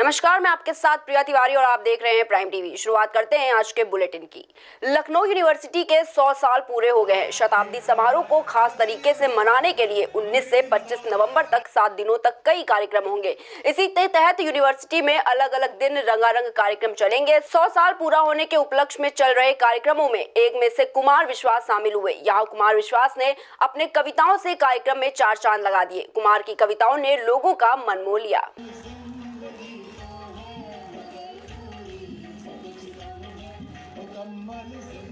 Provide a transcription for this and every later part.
नमस्कार, मैं आपके साथ प्रिया तिवारी और आप देख रहे हैं प्राइम टीवी। शुरुआत करते हैं आज के बुलेटिन की। लखनऊ यूनिवर्सिटी के 100 साल पूरे हो गए हैं। शताब्दी समारोह को खास तरीके से मनाने के लिए 19 से 25 नवंबर तक 7 दिनों तक कई कार्यक्रम होंगे। इसी के तहत यूनिवर्सिटी में अलग अलग दिन रंगारंग कार्यक्रम चलेंगे। 100 साल पूरा होने के उपलक्ष्य में चल रहे कार्यक्रमों में एक में से कुमार विश्वास शामिल हुए। यहाँ कुमार विश्वास ने अपने कविताओं से कार्यक्रम में 4 चांद लगा दिए। कुमार की कविताओं ने लोगों का मन मोह लिया।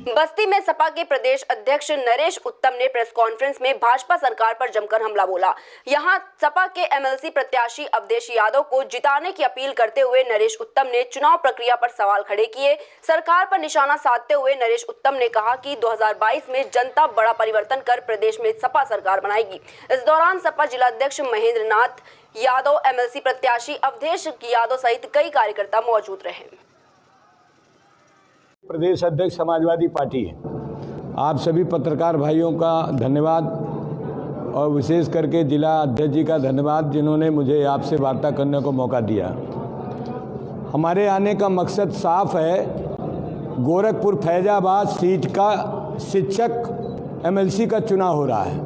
बस्ती में सपा के प्रदेश अध्यक्ष नरेश उत्तम ने प्रेस कॉन्फ्रेंस में भाजपा सरकार पर जमकर हमला बोला। यहां सपा के एमएलसी प्रत्याशी अवधेश यादव को जिताने की अपील करते हुए नरेश उत्तम ने चुनाव प्रक्रिया पर सवाल खड़े किए। सरकार पर निशाना साधते हुए नरेश उत्तम ने कहा कि 2022 में जनता बड़ा परिवर्तन कर प्रदेश में सपा सरकार बनाएगी। इस दौरान सपा जिलाध्यक्ष महेंद्र नाथ यादव, एमएलसी प्रत्याशी अवधेश यादव सहित कई कार्यकर्ता मौजूद रहे। प्रदेश अध्यक्ष समाजवादी पार्टी है। आप सभी पत्रकार भाइयों का धन्यवाद और विशेष करके जिला अध्यक्ष जी का धन्यवाद जिन्होंने मुझे आपसे वार्ता करने को मौका दिया। हमारे आने का मकसद साफ है। गोरखपुर फैजाबाद सीट का शिक्षक एमएलसी का चुनाव हो रहा है।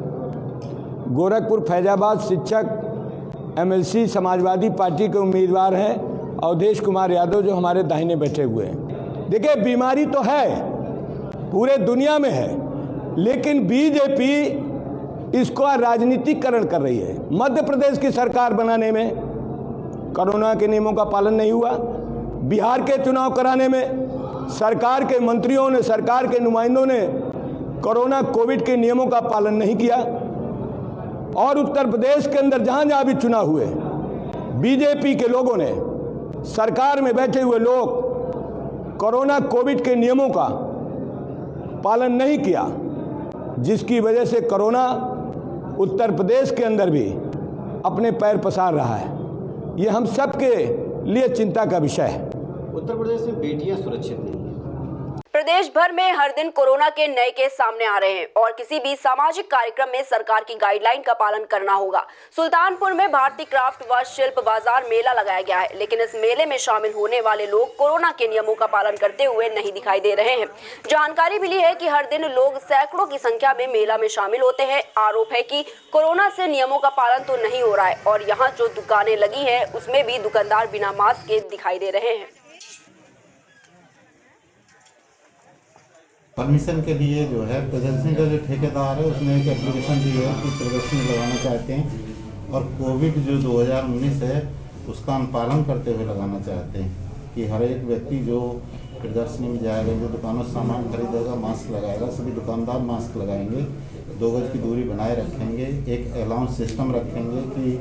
गोरखपुर फैजाबाद शिक्षक एमएलसी समाजवादी पार्टी के उम्मीदवार हैं अवधेश कुमार यादव, जो हमारे दाहिने बैठे हुए हैं। देखिए, बीमारी तो है, पूरे दुनिया में है, लेकिन बीजेपी इसको राजनीतिकरण कर रही है। मध्य प्रदेश की सरकार बनाने में कोरोना के नियमों का पालन नहीं हुआ। बिहार के चुनाव कराने में सरकार के मंत्रियों ने, सरकार के नुमाइंदों ने कोरोना कोविड के नियमों का पालन नहीं किया। और उत्तर प्रदेश के अंदर जहां जहां भी चुनाव हुए, बीजेपी के लोगों ने, सरकार में बैठे हुए लोग कोरोना कोविड के नियमों का पालन नहीं किया, जिसकी वजह से कोरोना उत्तर प्रदेश के अंदर भी अपने पैर पसार रहा है। ये हम सब के लिए चिंता का विषय है। उत्तर प्रदेश में बेटियां सुरक्षित नहीं हैं। प्रदेश भर में हर दिन कोरोना के नए केस सामने आ रहे हैं और किसी भी सामाजिक कार्यक्रम में सरकार की गाइडलाइन का पालन करना होगा। सुल्तानपुर में भारतीय क्राफ्ट व शिल्प बाजार मेला लगाया गया है, लेकिन इस मेले में शामिल होने वाले लोग कोरोना के नियमों का पालन करते हुए नहीं दिखाई दे रहे हैं। जानकारी मिली है कि हर दिन लोग सैकड़ों की संख्या में मेला में शामिल होते हैं। आरोप है कि कोरोना से नियमों का पालन तो नहीं हो रहा है और यहाँ जो दुकानें लगी है उसमें भी दुकानदार बिना मास्क के दिखाई दे रहे हैं। परमिशन के लिए जो है प्रदर्शनी का जो ठेकेदार है उसने एक एप्लीकेशन दी है कि प्रदर्शनी लगाना चाहते हैं और कोविड जो 2019 है उसका अनुपालन करते हुए लगाना चाहते हैं कि हर एक व्यक्ति जो प्रदर्शनी में जाएगा, जो दुकानों से सामान खरीदेगा, मास्क लगाएगा। सभी दुकानदार मास्क लगाएंगे, 2 गज की दूरी बनाए रखेंगे, एक अलाउंस सिस्टम रखेंगे कि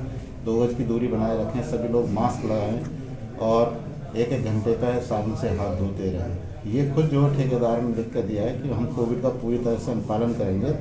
2 गज की दूरी बनाए रखें, सभी लोग मास्क लगाएं और 1-1 घंटे का साबुन से हाथ धोते रहें। ये खुद जो ठेकेदार ने लिख कर दिया है कि हम कोविड का पूरी तरह से अनुपालन करेंगे।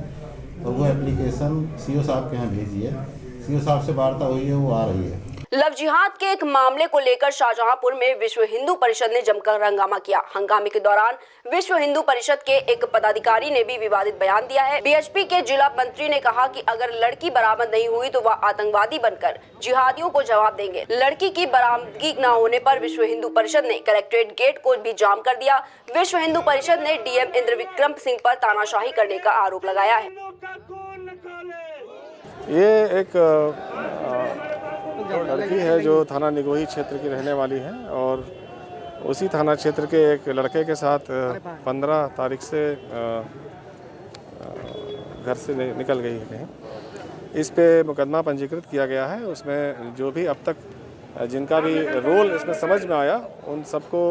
तो वो एप्लीकेशन सीओ साहब के यहाँ भेजी है, सीओ साहब से वार्ता हुई है, वो आ रही है। लव जिहाद के एक मामले को लेकर शाहजहांपुर में विश्व हिंदू परिषद ने जमकर हंगामा किया। हंगामे के दौरान विश्व हिंदू परिषद के एक पदाधिकारी ने भी विवादित बयान दिया है। बीएचपी के जिला मंत्री ने कहा कि अगर लड़की बरामद नहीं हुई तो वह आतंकवादी बनकर जिहादियों को जवाब देंगे। लड़की की बरामदगी न होने पर विश्व हिंदू परिषद ने कलेक्ट्रेट गेट को भी जाम कर दिया। विश्व हिंदू परिषद ने डीएम इंद्र विक्रम सिंह पर तानाशाही करने का आरोप लगाया है। ये एक लड़की है जो थाना निगोही क्षेत्र की रहने वाली है और उसी थाना क्षेत्र के एक लड़के के साथ 15 तारीख से घर से निकल गई है कहीं। इस पे मुकदमा पंजीकृत किया गया है। उसमें जो भी अब तक जिनका भी रोल इसमें समझ में आया उन सबको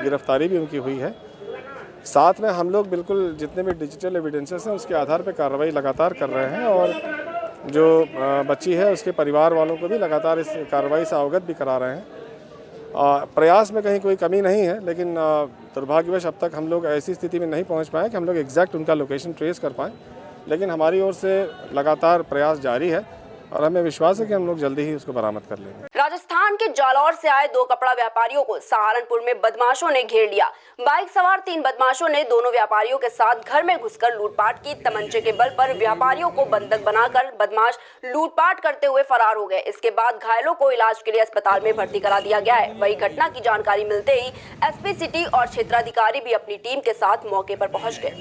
गिरफ्तारी भी उनकी हुई है। साथ में हम लोग बिल्कुल जितने भी डिजिटल एविडेंसेस हैं उसके आधार पर कार्रवाई लगातार कर रहे हैं और जो बच्ची है उसके परिवार वालों को भी लगातार इस कार्रवाई से अवगत भी करा रहे हैं। प्रयास में कहीं कोई कमी नहीं है, लेकिन दुर्भाग्यवश अब तक हम लोग ऐसी स्थिति में नहीं पहुंच पाए कि हम लोग एग्जैक्ट उनका लोकेशन ट्रेस कर पाएँ, लेकिन हमारी ओर से लगातार प्रयास जारी है और हमें विश्वास है कि हम लोग जल्दी ही उसको बरामद कर लेंगे। राजस्थान राजस्थान के जालौर से आए 2 कपड़ा व्यापारियों को सहारनपुर में बदमाशों ने घेर लिया। बाइक सवार 3 बदमाशों ने दोनों व्यापारियों के साथ घर में घुसकर लूटपाट की। तमंचे के बल पर व्यापारियों को बंधक बनाकर बदमाश लूटपाट करते हुए फरार हो गए। इसके बाद घायलों को इलाज के लिए अस्पताल में भर्ती करा दिया गया है। वही घटना की जानकारी मिलते ही एसपी सिटी और क्षेत्राधिकारी भी अपनी टीम के साथ मौके पर पहुंच गए।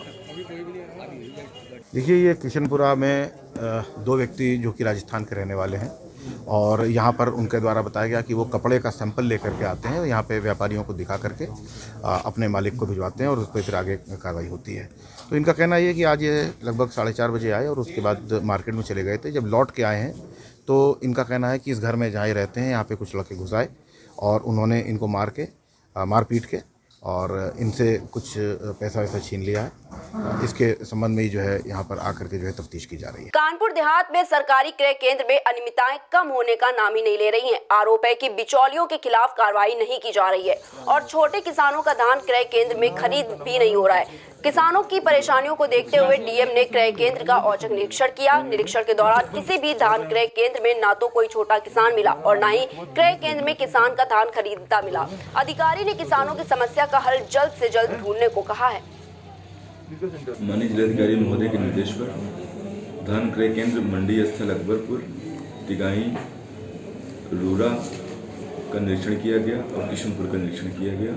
देखिए, ये किशनपुरा में 2 व्यक्ति जो कि राजस्थान के रहने वाले हैं और यहाँ पर उनके द्वारा बताया गया कि वो कपड़े का सैंपल लेकर के आते हैं, यहाँ पे व्यापारियों को दिखा करके अपने मालिक को भिजवाते हैं और उस पर फिर आगे कार्रवाई होती है। तो इनका कहना ये है कि आज ये लगभग 4:30 बजे आए और उसके बाद मार्केट में चले गए थे। जब लौट के आए हैं तो इनका कहना है कि इस घर में जहाँ ये रहते हैं यहाँ पे कुछ लड़के घुस आए और उन्होंने इनको मार पीट के और इनसे कुछ पैसा वैसा छीन लिया है। इसके संबंध में जो है यहाँ पर आकर के जो है तफ्तीश की जा रही है। कानपुर देहात में सरकारी क्रय केंद्र में अनियमितताएं कम होने का नाम ही नहीं ले रही हैं। आरोप है कि बिचौलियों के खिलाफ कार्रवाई नहीं की जा रही है और छोटे किसानों का धान क्रय केंद्र में खरीद भी नहीं हो रहा है। किसानों की परेशानियों को देखते हुए डीएम ने क्रय केंद्र का औचक निरीक्षण किया। निरीक्षण के दौरान किसी भी धान क्रय केंद्र में ना तो कोई छोटा किसान मिला और ना ही क्रय केंद्र में किसान का धान खरीदता मिला। अधिकारी ने किसानों की समस्या का हल जल्द से जल्द ढूंढने को कहा है। माननीय जिलाधिकारी महोदय के निर्देश पर धान क्रय केंद्र मंडी स्थल अकबरपुर, तिगाई, रूरा का निरीक्षण किया गया और किशनपुर का निरीक्षण किया गया।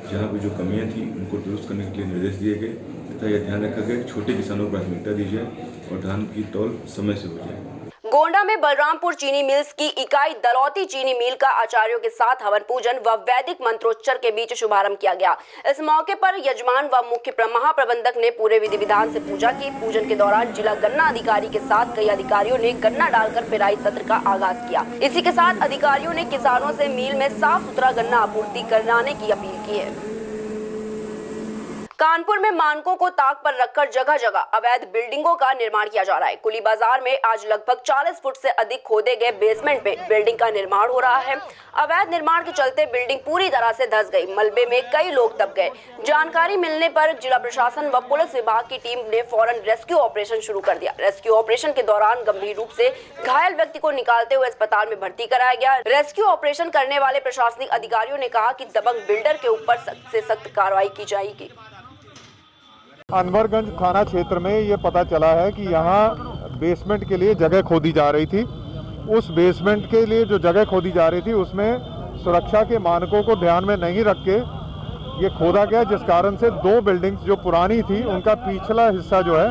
जहाँ पे जो कमियां थी उनको दुरुस्त करने के लिए निर्देश दिए गए तथा यह ध्यान रखा गया कि छोटे किसानों को प्राथमिकता दी जाए और धान की तौल समय से हो जाए। गोंडा में बलरामपुर चीनी मिल्स की इकाई दलौती चीनी मिल का आचार्यों के साथ हवन पूजन व वैदिक मंत्रोच्चार के बीच शुभारंभ किया गया। इस मौके पर यजमान व मुख्य महाप्रबंधक ने पूरे विधि विधान से पूजा की। पूजन के दौरान जिला गन्ना अधिकारी के साथ कई अधिकारियों ने गन्ना डालकर पेराई सत्र का आगाज किया। इसी के साथ अधिकारियों ने किसानों से मिल में साफ सुथरा गन्ना आपूर्ति कराने की अपील की है। कानपुर में मानकों को ताक पर रखकर जगह जगह अवैध बिल्डिंगों का निर्माण किया जा रहा है। कुली बाजार में आज लगभग 40 फुट से अधिक खोदे गए बेसमेंट में बिल्डिंग का निर्माण हो रहा है। अवैध निर्माण के चलते बिल्डिंग पूरी तरह से धंस गई। मलबे में कई लोग दब गए। जानकारी मिलने पर जिला प्रशासन व पुलिस विभाग की टीम ने फौरन रेस्क्यू ऑपरेशन शुरू कर दिया। रेस्क्यू ऑपरेशन के दौरान गंभीर रूप से घायल व्यक्ति को निकालते हुए अस्पताल में भर्ती कराया गया। रेस्क्यू ऑपरेशन करने वाले प्रशासनिक अधिकारियों ने कहा कि दबंग बिल्डर के ऊपर सख्त से सख्त कार्रवाई की जाएगी। अनवरगंज थाना क्षेत्र में ये पता चला है कि यहाँ बेसमेंट के लिए जगह खोदी जा रही थी। उस बेसमेंट के लिए जो जगह खोदी जा रही थी उसमें सुरक्षा के मानकों को ध्यान में नहीं रख के ये खोदा गया, जिस कारण से 2 बिल्डिंग्स जो पुरानी थी उनका पिछला हिस्सा जो है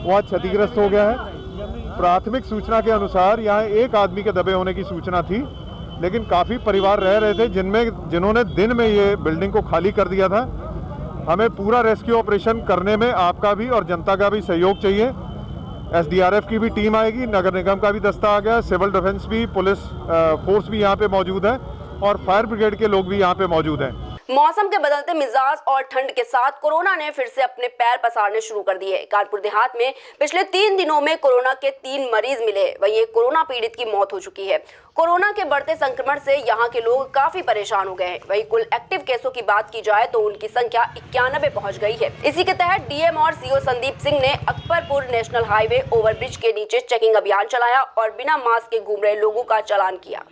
वह क्षतिग्रस्त हो गया है। प्राथमिक सूचना के अनुसार यहाँ एक आदमी के दबे होने की सूचना थी, लेकिन काफ़ी परिवार रह रहे थे जिन्होंने दिन में ये बिल्डिंग को खाली कर दिया था। हमें पूरा रेस्क्यू ऑपरेशन करने में आपका भी और जनता का भी सहयोग चाहिए। एसडीआरएफ की भी टीम आएगी, नगर निगम का भी दस्ता आ गया, सिविल डिफेंस भी, पुलिस फोर्स भी यहाँ पे मौजूद है और फायर ब्रिगेड के लोग भी यहाँ पे मौजूद हैं। मौसम के बदलते मिजाज और ठंड के साथ कोरोना ने फिर से अपने पैर पसारने शुरू कर दिए। कानपुर देहात में पिछले 3 दिनों में कोरोना के 3 मरीज मिले। वहीं एक कोरोना पीड़ित की मौत हो चुकी है। कोरोना के बढ़ते संक्रमण से यहाँ के लोग काफी परेशान हो गए हैं। वहीं कुल एक्टिव केसों की बात की जाए तो उनकी संख्या 91 पहुंच गई है। इसी के तहत डीएम और सीओ संदीप सिंह ने अकबरपुर नेशनल हाईवे ओवरब्रिज के नीचे चेकिंग अभियान चलाया और बिना मास्क के घूम रहे लोगों का चालान किया।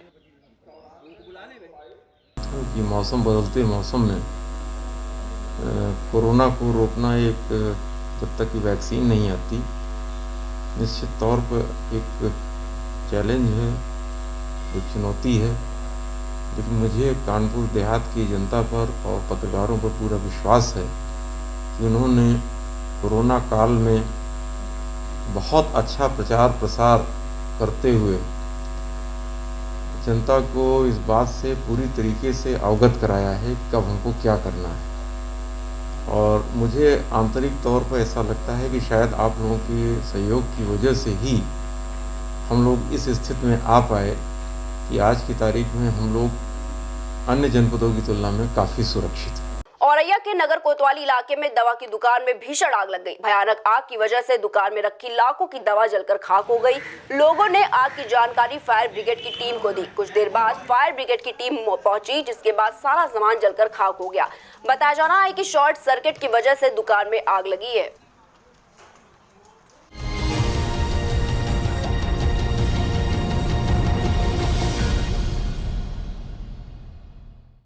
कि मौसम बदलते मौसम में कोरोना को रोकना जब तक कि वैक्सीन नहीं आती, निश्चित तौर पर एक चैलेंज है, एक चुनौती है। लेकिन मुझे कानपुर देहात की जनता पर और पत्रकारों पर पूरा विश्वास है कि उन्होंने कोरोना काल में बहुत अच्छा प्रचार प्रसार करते हुए जनता को इस बात से पूरी तरीके से अवगत कराया है कि कब हमको क्या करना है। और मुझे आंतरिक तौर पर ऐसा लगता है कि शायद आप लोगों के सहयोग की वजह से ही हम लोग इस स्थिति में आ पाए कि आज की तारीख में हम लोग अन्य जनपदों की तुलना में काफ़ी सुरक्षित हैं। औरैया के नगर कोतवाली इलाके में दवा की दुकान में भीषण आग लग गई। भयानक आग की वजह से दुकान में रखी लाखों की दवा जलकर खाक हो गई। लोगों ने आग की जानकारी फायर ब्रिगेड की टीम को दी। कुछ देर बाद फायर ब्रिगेड की टीम पहुंची, जिसके बाद सारा सामान जलकर खाक हो गया। बताया जा रहा है कि शॉर्ट सर्किट की वजह से दुकान में आग लगी है।